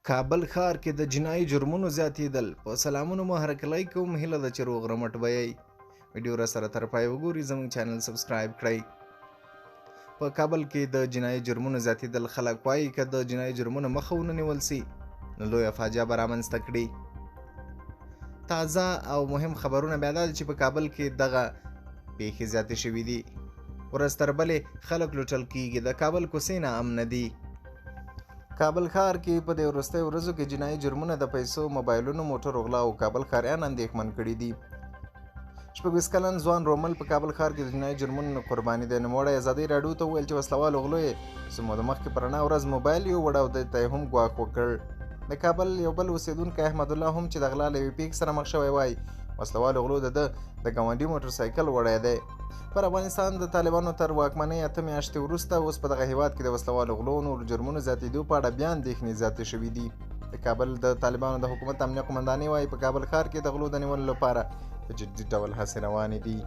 کابل ښار کې د جنایي جرمونو زیاتېدل. په سلامونو مو هرکلی کوم، هیله ده چې روغ رمټ به یئ. ویډیو را سره تر پای وګورئ، زموږ چینل سبسکرایب کړئ. په کابل کې د جنایي جرمونو زیاتېدل. خلک وایي که د جنایي جرمونو مخه ونه نیول سي نو لویه فاجعه به رامنځته کړي. تازه او مهم خبرونه بیا دا دي چې په کابل کې دغه پیښې زیاتې شوي دي. ورځ تر بلې خلک لوټل کیږي. د کابل کوڅې ناامنه دي. کابل ښار کې په دې وروستیو ورځو کې جنایي جرمونه د پیسو، موبایلونو، موټرو غلا او کابل ښاریان اندېښمن کړي دي. 26 کلن ځوان رومل په کابل ښار کې د جنایي جرمونو قرباني دی. نوموړی ازادۍ راډیو ته وویل چې وسلوالو غلو یې څه موده مخکې په رڼا ورځ موبایل یووړ او د ته یې هم ګواښ وکړ. د کابل یو بل اوسېدونکی احمد الله هم چې د غلا له یوې پېښې سره مخ شوی وایي وسلوالو غلو د ګاونډي موټرسایکل وړی دی. پر افغانستان د طالبانو تر واکمنۍ 8 میاشتې وروسته اوس په دغه هیواد کې د وسلوالو غلو او نورو جرمونو زیاتېدو په اړه بیا اندېښنې زیاتې شوي دي. د کابل د طالبانو د حکومت امنیه قومندانۍ وایي په کابل ښار کې د غلو د نیولو لپاره په جدي ډول هڅې روانې دي.